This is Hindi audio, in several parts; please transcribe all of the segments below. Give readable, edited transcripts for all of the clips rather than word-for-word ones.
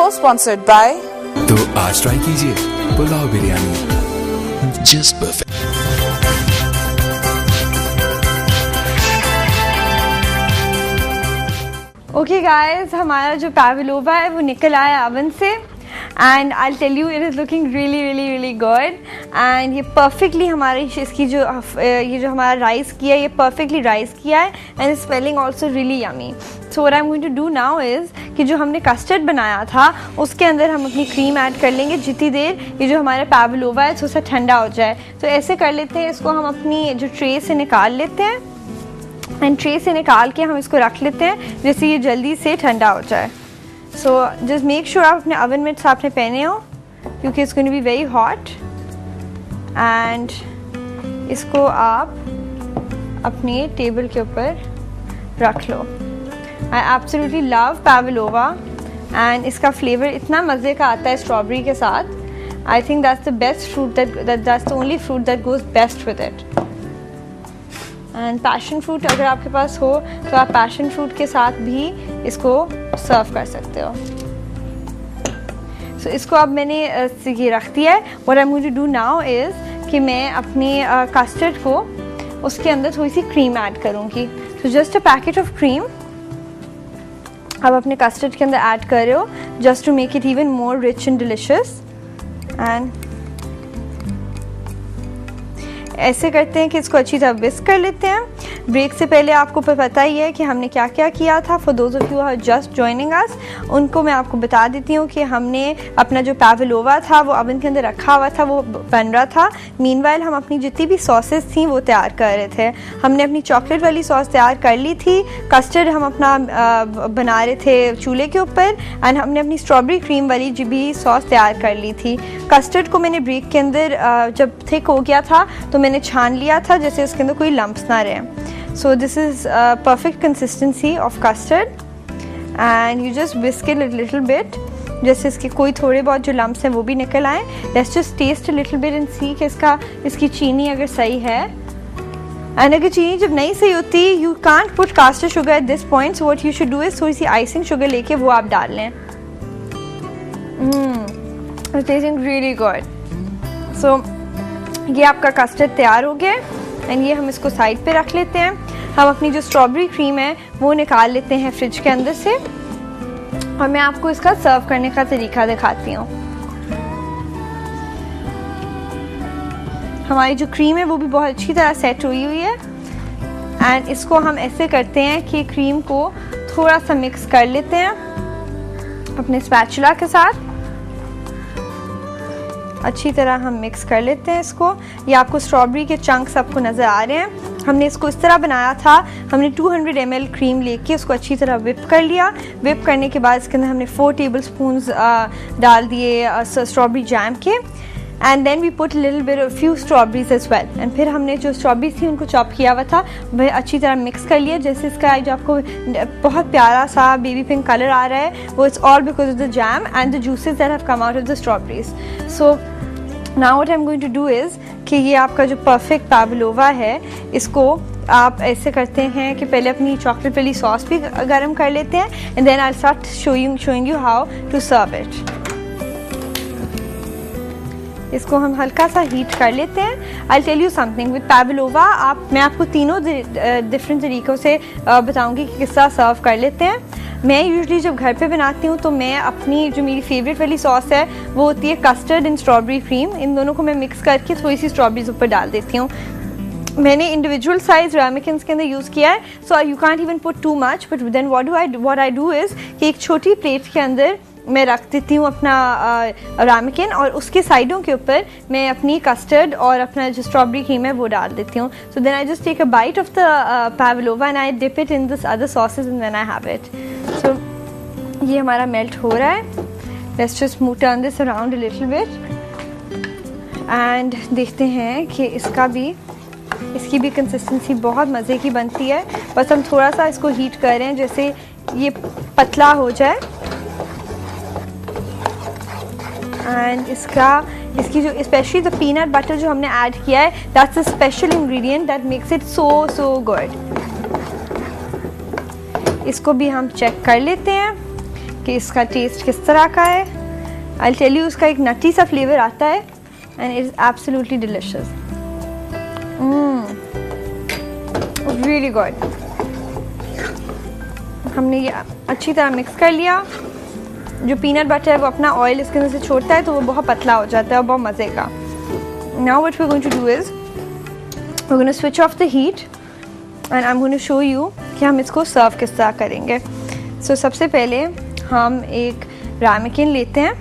co-sponsored by तो आज ट्राई कीजिए pulao biryani, just perfect. Okay guys, हमारा जो पावलोवा है वो निकल आया ओवन से and I tell you it is looking really good. And ये परफेक्टली हमारी इसकी जो ये जो हमारा राइस किया है ये परफेक्टली राइस किया है and smelling also really yummy. So what I am going to do now is कि जो हमने कस्टर्ड बनाया था उसके अंदर हम अपनी क्रीम ऐड कर लेंगे जितनी देर ये जो हमारा पावलोवा है थोड़ा सा ठंडा हो जाए। तो ऐसे कर लेते हैं, इसको हम अपनी जो ट्रे से निकाल लेते हैं एंड ट्रे से निकाल के हम इसको रख लेते हैं जैसे ये जल्दी से ठंडा हो जाए। सो जस्ट मेक श्योर आप अपने ओवन मिट्स आपने पहने हो क्योंकि it's going to be very hot. And इसको आप अपने टेबल के ऊपर रख लो। I absolutely love pavlova and इसका फ्लेवर इतना मज़े का आता है स्ट्रॉबेरी के साथ। I think that's the best fruit that's the only fruit that goes best with it. And passion fruit अगर आपके पास हो तो आप पैशन फ्रूट के साथ भी इसको सर्व कर सकते हो। सो इसको अब मैंने ये रख दिया है। What I am going to do now is कि मैं अपने कस्टर्ड को उसके अंदर थोड़ी सी क्रीम ऐड करूँगी। So just a packet of cream अब अपने कस्टर्ड के अंदर ऐड कर रहे हो just to make it even more rich and delicious. And ऐसे करते हैं कि इसको अच्छी तरह विस्क कर लेते हैं। ब्रेक से पहले आपको पता ही है कि हमने क्या क्या किया था। For those of you are just joining us, उनको मैं आपको बता देती हूँ कि हमने अपना जो पावलोवा था वो ओवन के अंदर रखा हुआ था, वो बन रहा था। मीनवाइल हम अपनी जितनी भी सॉसेस थी वो तैयार कर रहे थे। हमने अपनी चॉकलेट वाली सॉस तैयार कर ली थी, कस्टर्ड हम अपना बना रहे थे चूल्हे के ऊपर एंड हमने अपनी स्ट्रॉबेरी क्रीम वाली भी सॉस तैयार कर ली थी। कस्टर्ड को मैंने ब्रेक के अंदर जब थिक हो गया था तो मैंने छान लिया था जैसे उसके अंदर कोई लम्प्स ना रहे। So this is perfect consistency of custard and you just whisk it a little bit जैसे इसके कोई थोड़े बहुत जो lumps हैं वो भी निकल आए। Let's just taste a little bit and see कि इसकी चीनी अगर सही है। And अगर चीनी जब नहीं सही होती you can't put caster sugar at this point, so what you should do is थोड़ी सी icing sugar लेके वो आप डाल लें। It's tasting really good. So ये आपका कस्टर्ड तैयार हो गया एंड ये हम इसको साइड पे रख लेते हैं। हम अपनी जो स्ट्रॉबेरी क्रीम है वो निकाल लेते हैं फ्रिज के अंदर से और मैं आपको इसका सर्व करने का तरीका दिखाती हूँ। हमारी जो क्रीम है वो भी बहुत अच्छी तरह सेट हुई है एंड इसको हम ऐसे करते हैं कि क्रीम को थोड़ा सा मिक्स कर लेते हैं अपने स्पैचुला के साथ। अच्छी तरह हम मिक्स कर लेते हैं इसको। ये आपको स्ट्रॉबेरी के चंक्स आपको नज़र आ रहे हैं। हमने इसको इस तरह बनाया था, हमने 200 ml क्रीम लेके उसको अच्छी तरह विप कर लिया। विप करने के बाद इसके अंदर हमने 4 टेबलस्पून्स डाल दिए स्ट्रॉबेरी जैम के and then we put little bit few strawberries as well. And फिर हमने जो स्ट्रॉबेरीज थी उनको चॉप किया हुआ था वह अच्छी तरह मिक्स कर लिया। जैसे इसका जो आपको बहुत प्यारा सा बेबी पिंक कलर आ रहा है वो it's all because of the jam and the juices that have come out of the strawberries. So now what I am going to do is कि ये आपका जो परफेक्ट पावलोवा है इसको आप ऐसे करते हैं कि पहले अपनी चॉकलेट वाली सॉस भी गर्म कर लेते हैं and then I start showing you how to serve it. इसको हम हल्का सा हीट कर लेते हैं। I tell you something with pavlova मैं आपको तीनों डिफरेंट तरीक़ों से बताऊंगी कि किस तरह सर्व कर लेते हैं। मैं यूजुअली जब घर पे बनाती हूँ तो मैं अपनी जो मेरी फेवरेट वाली सॉस है वो होती है कस्टर्ड एंड स्ट्रॉबेरी क्रीम। इन दोनों को मैं मिक्स करके थोड़ी सी स्ट्रॉबेरीज ऊपर डाल देती हूँ। मैंने इंडिविजुअल साइज रामेकिन्स के अंदर यूज़ किया है, so you can't even put too much but then what I do is कि एक छोटी प्लेट के अंदर मैं रख देती हूँ अपना रामेकिन और उसके साइडों के ऊपर मैं अपनी कस्टर्ड और अपना जो स्ट्रॉबेरी क्रीम है वो डाल देती हूँ। So then I just take a bite of the pavlova and I dip it in this other sausage and then I have it. So ये हमारा मेल्ट हो रहा है। Let's just turn this around a little bit and देखते हैं कि इसकी भी कंसिस्टेंसी बहुत मज़े की बनती है। बस हम थोड़ा सा इसको हीट कर रहे हैं जैसे ये पतला हो जाए एंड इसकी जो स्पेशली द पीनट बटर जो हमने ऐड किया है that's a special ingredient that makes it so good. इसको भी हम चेक कर लेते हैं कि इसका टेस्ट किस तरह का है। आई टेल यू, उसका एक नटी सा फ्लेवर आता है and it is absolutely delicious, really good. हमने ये अच्छी तरह मिक्स कर लिया। जो पीनट बटर है वो अपना ऑयल इसके अंदर से छोड़ता है, तो वो बहुत पतला हो जाता है और बहुत मज़े का। Now what we are going to do is we are going to switch off the heat and I am going to show you कि हम इसको सर्व किस तरह करेंगे। सो सबसे पहले हम एक रामेकिन लेते हैं,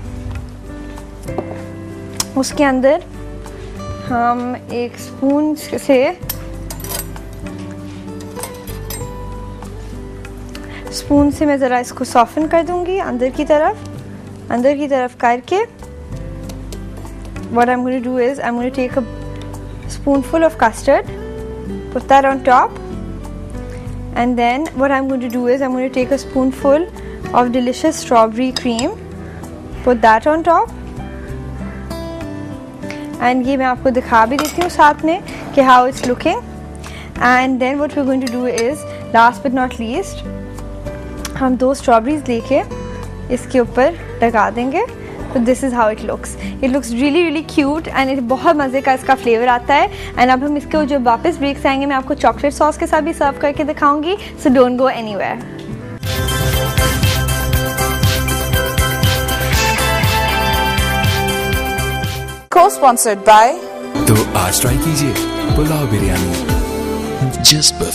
उसके अंदर हम एक स्पून से मैं ज़रा इसको सॉफन कर दूंगी अंदर की तरफ करके। what I'm going to do is I'm going to take a spoonful of custard, put that on top, and then what I'm going to do is I'm going to take a spoonful of delicious strawberry cream, put that on top, and ये मैं आपको दिखा भी देती हूँ साथ में कि how it's looking. And then what we're going to do is last but not least हम 2 स्ट्रॉबेरीज लेके इसके ऊपर लगा देंगे। तो this is how it looks really really cute and बहुत मज़े का इसका फ्लेवर आता है। एंड अब हम इसके जब वापस ब्रेक से आएंगे मैं आपको चॉकलेट सॉस के साथ भी सर्व करके दिखाऊंगी, so don't go anywhere. Co-sponsored by तो आज ट्राई कीजिए पुलाव बिरयानी, जस्ट